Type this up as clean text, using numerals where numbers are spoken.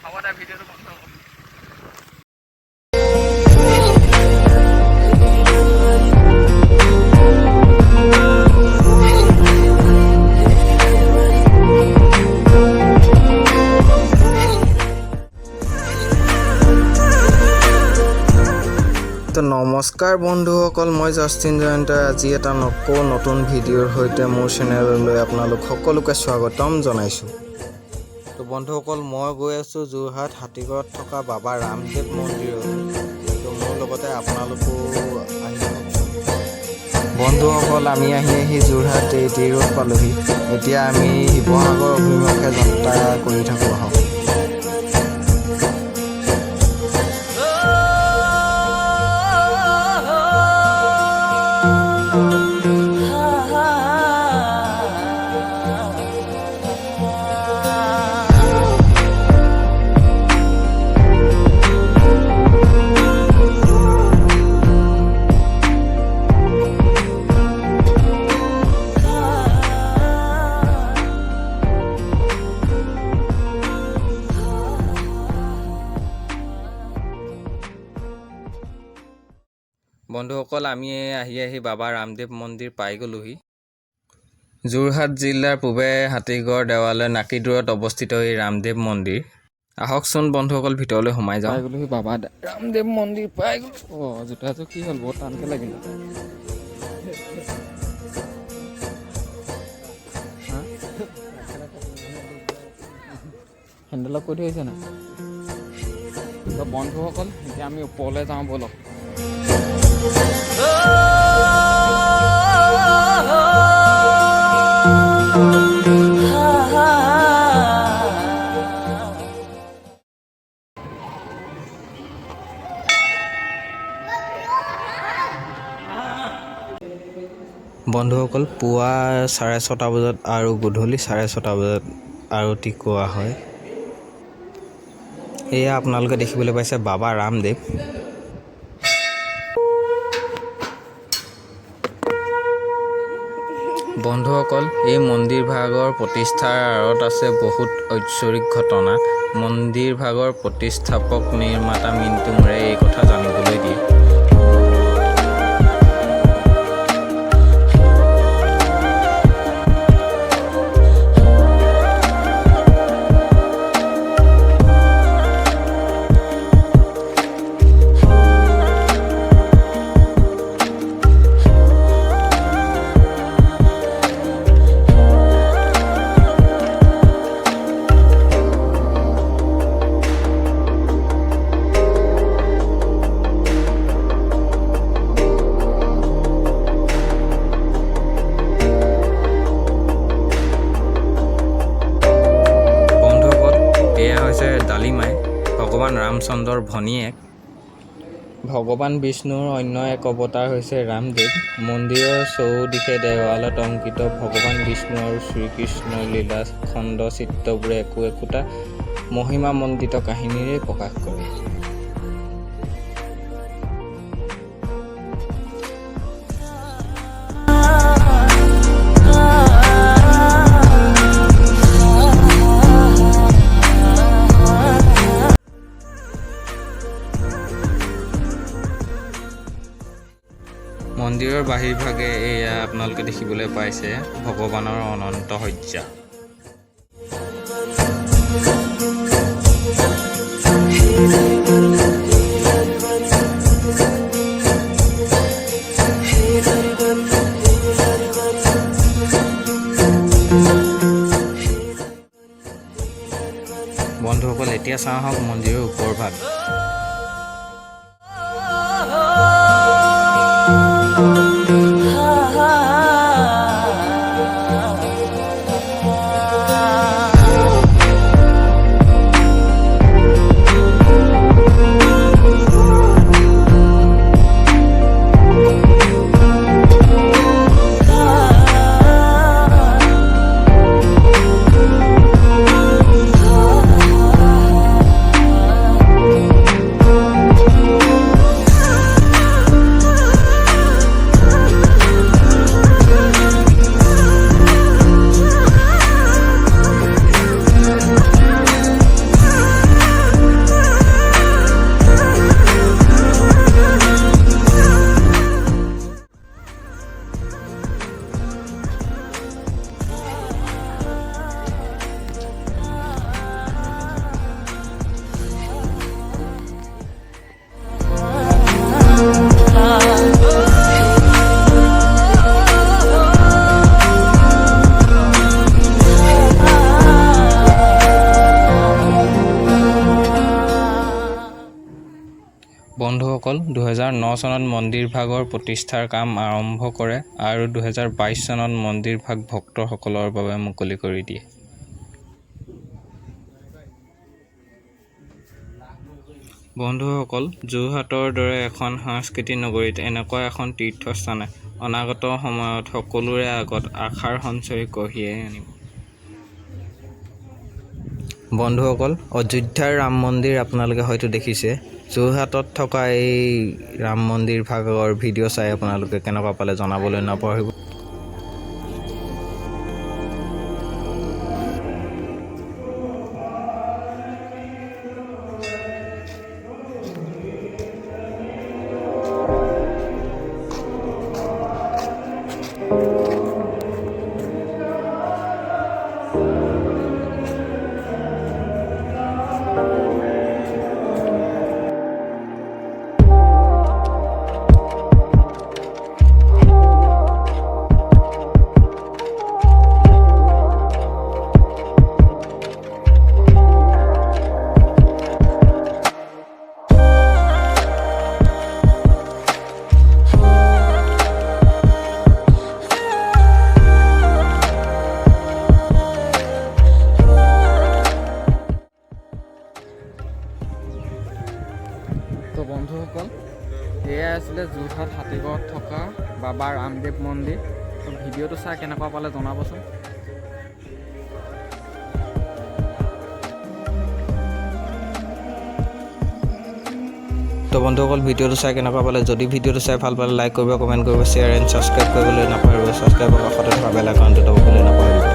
হ'ব দে ভিডিঅ'টো বন্ধ হ'ব। তো নমস্কাৰ বন্ধুসকল, মই জাষ্টিন জয়ন্তা আজি এটা নতুন ভিডিঅ'ৰ সৈতে মোৰ চেনেললৈ আপোনালোক সকলোকে স্বাগতম জনাইছোঁ। তো বন্ধুসকল, মই গৈ আছোঁ যোৰহাট হাতীগড়ত থকা বাবা ৰামদেৱ মন্দিৰলৈ। তো মোৰ লগতে আপোনালোকো আহি বন্ধুসকল, আমি আহি যোৰহাট টি ৰোড পালোহি। এতিয়া আমি শিৱসাগৰ অভিমুখে যাত্ৰা কৰি থাকোঁ আহক। বন্ধুসকল, আমি আহি বাবা ৰামদেৱ মন্দিৰ পাই গ'লোহি। যোৰহাট জিলাৰ পূবে হাতীগড় দেৱালয় নাকি দূৰত অৱস্থিত এই ৰামদেৱ মন্দিৰ। আহকচোন বন্ধুসকল, ভিতৰলৈ সোমাই যাওঁ। পাই গ'লোহি বাবা ৰামদেৱ মন্দিৰ পাই গ'লো। জোতাযোৰ কি হ'ল, বহুত টানকৈ লাগিলে। হেণ্ডেলক কৈ থৈ আহিছে নাই? তো বন্ধুসকল, এতিয়া আমি ওপৰলৈ যাওঁ ব'লক। বন্ধুসকল, পুৱা 6:30 বজাত আৰু গধূলি 6:30 বজাত আৰতি কৰা হয়। এয়া আপোনালোকে দেখিবলৈ পাইছে বাবা ৰামদেৱ। বন্ধুসকল, এই মন্দিৰ ভাগৰ প্ৰতিষ্ঠাৰ আঁৰত আছে বহুত ঐশ্বৰিক ঘটনা। মন্দিৰ ভাগৰ প্ৰতিষ্ঠাপক নিৰ্মাতা মিণ্টু মোৰে এই কথা জানিবলৈ দিয়ে। ভগৱান ৰামচন্দ্ৰৰ ভনীয়েক। ভগৱান বিষ্ণুৰ অন্য এক অৱতাৰ হৈছে ৰামদেৱ। মন্দিৰৰ চৌদিশে দেৱালত অংকিত ভগৱান বিষ্ণু আৰু শ্ৰীকৃষ্ণৰ লীলা খণ্ড চিত্ৰবোৰে একোটা মহিমামণ্ডিত কাহিনীৰে প্ৰকাশ কৰে। মন্দিৰৰ বাহিৰভাগে এয়া আপোনালোকে দেখিবলৈ পাইছে ভগৱানৰ অনন্ত শয্যা। বন্ধুসকল, এতিয়া কেঁচা আহক মন্দিৰৰ ওপৰ ভাগ। বন্ধুসকল 2009 চনত মন্দিৰ ভাগৰ প্ৰতিষ্ঠাৰ কাম আৰম্ভ কৰে আৰু 2022 চনত মন্দিৰ ভাগ ভক্তসকলৰ বাবে মুকলি কৰি দিয়ে। বন্ধুসকল, যোৰহাটৰ দৰে এখন সাংস্কৃতিক নগৰীত এনেকুৱা এখন তীৰ্থস্থানে অনাগত সময়ত সকলোৰে আগত আশাৰ সঞ্চয় কঢ়িয়াই আনিব। বন্ধুসকল, অযোধ্যাৰ ৰাম মন্দিৰ আপোনালোকে হয়তো দেখিছে। যোৰহাটত থকা এই ৰাম মন্দিৰ ভাগৰ ভিডিঅ' চাই আপোনালোকে কেনেকুৱা পালে জনাবলৈ নাপাহৰিব। তো বন্ধুসকল, এয়াই আছিলে যোৰহাট হাতীগড়ত থকা বাবা ৰামদেৱ মন্দিৰ। তো ভিডিঅ'টো চাই কেনেকুৱা পালে জনাবচোন। তো বন্ধুসকল, ভিডিঅ'টো চাই কেনেকুৱা পালে, যদি ভিডিঅ'টো চাই ভাল পালে লাইক কৰিব, কমেণ্ট কৰিব, শ্বেয়াৰ এণ্ড ছাবস্ক্ৰাইব কৰিবলৈ নাপাহৰিব। ছাবস্ক্ৰাইবৰ কাষতে থকা বেল আইকনটো দবাবলৈ নাপাহৰিব।